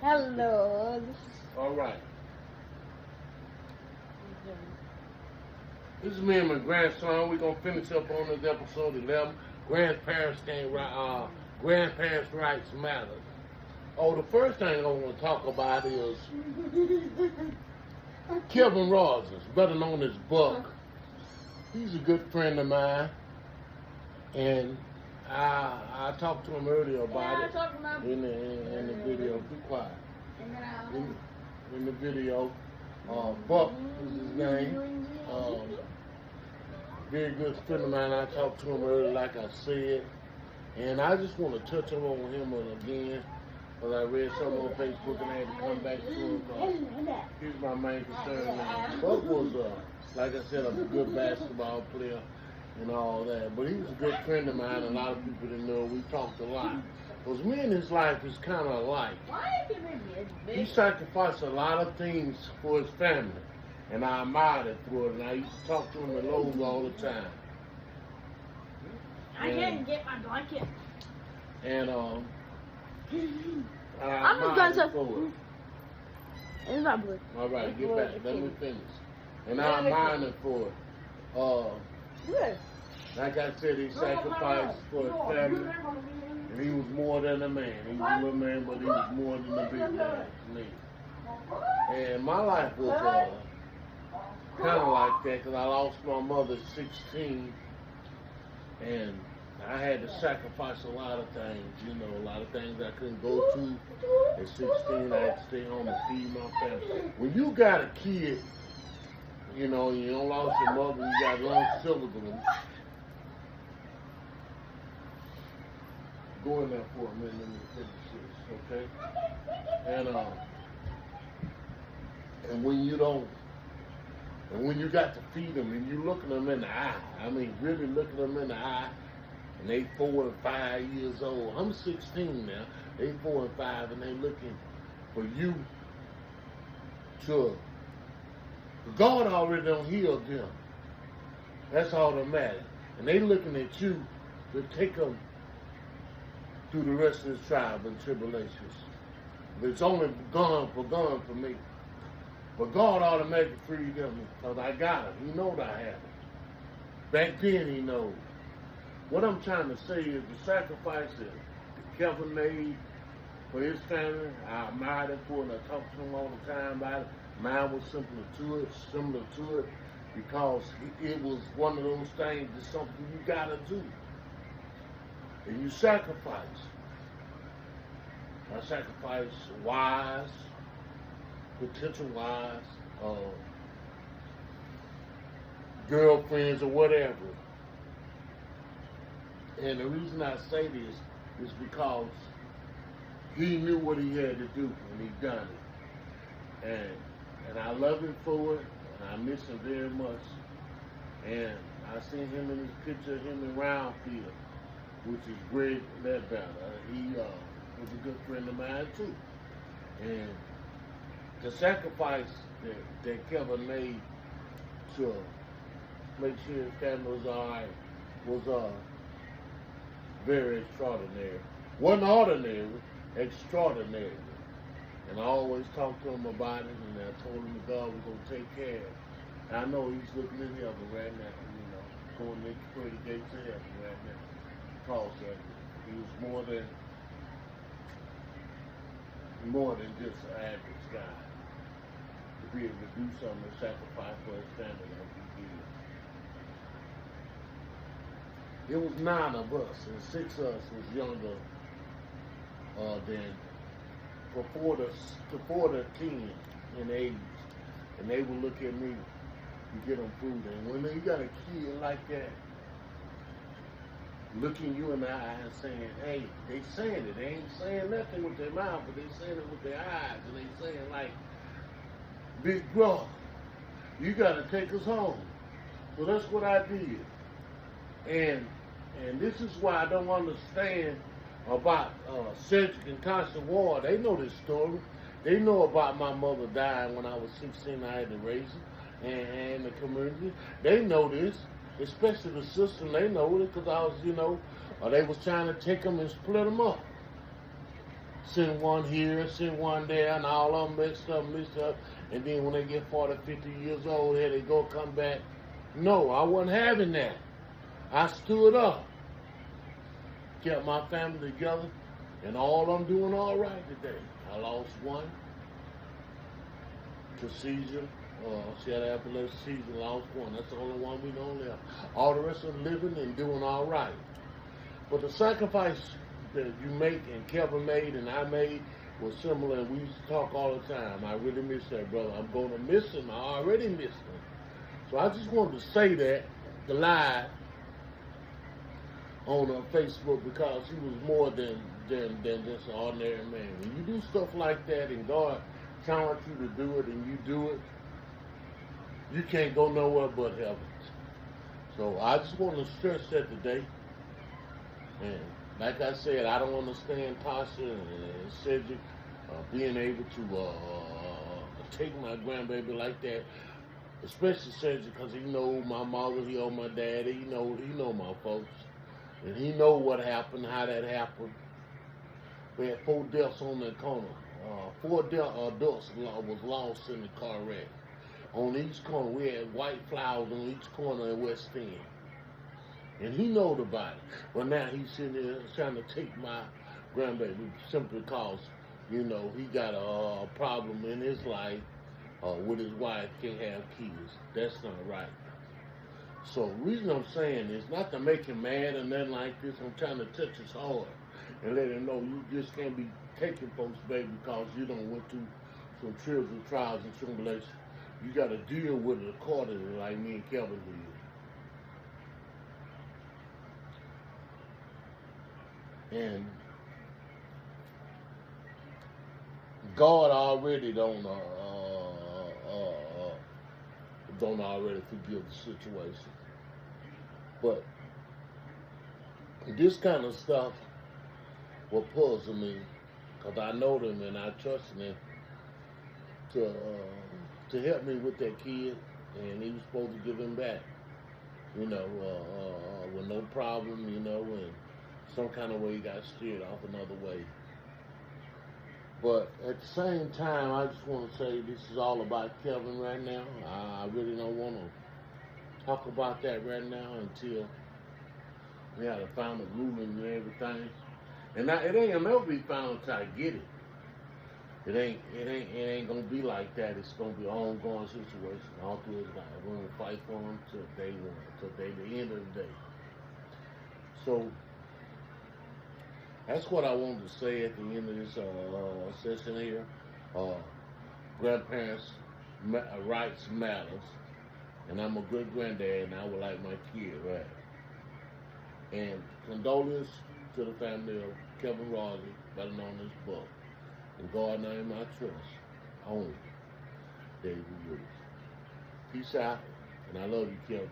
Hello. All right. This is me and my grandson. We're gonna finish up on this episode 11. Grandparents' rights matter. Oh, the first thing I want to talk about is Kevin Rogers, better known as Buck. He's a good friend of mine, and I talked to him earlier about it in the video. Be quiet. In the video, Buck is his name. Very good friend of mine. I talked to him earlier, like I said, and I just want to touch on him again. Because I read something on Facebook and I had to come back to him. He's my main concern. Buck was, like I said, a good basketball player and all that. But he was a good friend of mine. A lot of people didn't know. We talked a lot. Because me and his life is kind of alike. He sacrificed a lot of things for his family. And I admired it for it. And I used to talk to him at Lowe's all the time. I can't get my blanket. And, I'm just going to. It's not blue. All right, get back. Let me finish. And I admire him for it. Good. Like I said, he sacrificed for his family. And he was more than a man. He was a little man, but he was more than a big man to me. And my life was kind of like that because I lost my mother at 16. And I had to sacrifice a lot of things, a lot of things I couldn't go to. At 16, I had to stay home and feed my family. When you got a kid, you don't lost your mother, you got long children. Go in there for a minute, let me finish this, okay? And when you don't, and when you got to feed them and you looking them in the eye, I mean really looking them in the eye, and they 4 and 5 years old. I'm 16 now. They 4 and 5, and they looking for you to. God already done healed them. That's all that matters. And they looking at you to take them through the rest of the trials and tribulations. But it's only gone for me. But God automatically freed them because I got it. He knows I have it. Back then he knows. What I'm trying to say is the sacrifice that Kevin made for his family, I admired him for it, and I talk to him all the time about it. Mine was similar to it, because it was one of those things that's something you gotta do. And you sacrifice. I sacrifice wives, potential wives, girlfriends or whatever. And the reason I say this is because he knew what he had to do and he done it. And I love him for it, and I miss him very much. And I seen him in his picture of him in Roundfield, which is Greg Ledbetter. He was a good friend of mine too. And the sacrifice that Kevin made to make sure his family was all right was very extraordinary. Wasn't ordinary, extraordinary. And I always talked to him about it, and I told him that God was going to take care of it. And I know he's looking in heaven right now, going to pray the gates of heaven right now. Because he was more than just an average guy. To be able to do something and sacrifice for his family like he did. It was 9 of us, and 6 of us was younger than before the 10 in age, and they would look at me to get them food. And when you got a kid like that, looking you in the eye and saying, "Hey," they saying it. They ain't saying nothing with their mouth, but they saying it with their eyes, and they saying like, "Big bro, you got to take us home." So that's what I did, and this is why I don't understand about Cedric and Constant Ward. They know this story. They know about my mother dying when I was 16. I had to raise her, and the community. They know this, especially the system. They know it because I was, they was trying to take them and split them up. send one here, send one there, and all of them mixed up. And then when they get 40, 50 years old, here they go, come back. No, I wasn't having that. I stood up, kept my family together, and all I'm doing all right today. I lost one to seizure. She had epilepsy seizure, lost one. That's the only one we know left. All the rest are living and doing all right. But the sacrifice that you make and Kevin made and I made was similar. We used to talk all the time. I really miss that brother. I'm going to miss him. I already miss him. So I just wanted to say that, the live on Facebook, because he was more than just an ordinary man. When you do stuff like that and God challenge you to do it and you do it, you can't go nowhere but heaven. So I just want to stress that today. And like I said, I don't understand Tasha and Cedric being able to take my grandbaby like that. Especially Cedric, because he know my mother, he know my daddy, he know my folks. And he know what happened, how that happened. We had 4 deaths on that corner. 4 adults was lost in the car wreck. On each corner, we had white flowers on each corner in West End. And he knowed about it. But now he's sitting there trying to take my grandbaby simply because, he got a problem in his life with his wife, can't have kids. That's not right. So the reason I'm saying is not to make him mad or nothing like this. I'm trying to touch his heart and let him know you just can't be taking folks' baby because you done went through some trials and tribulations. You got to deal with it accordingly, like me and Kevin did. And God already don't already forgive the situation. But this kind of stuff will puzzle me, because I know them and I trust them to help me with that kid, and he was supposed to give him back, with no problem, and some kind of way he got steered off another way. But at the same time, I just want to say this is all about Kevin right now. I really don't want to talk about that right now until we have to find a ruling and everything. And it ain't gonna never be found until I get it. It ain't gonna be like that. It's gonna be an ongoing situation all through his life. We're gonna fight for him till day one, till the end of the day. So that's what I wanted to say at the end of this session here. Grandparents' rights matters, and I'm a good granddad, and I would like my kid right. And condolence to the family of Kevin Rossi, better known as Buck. In God's name I trust. Only David Willis. Peace out, and I love you, Kevin.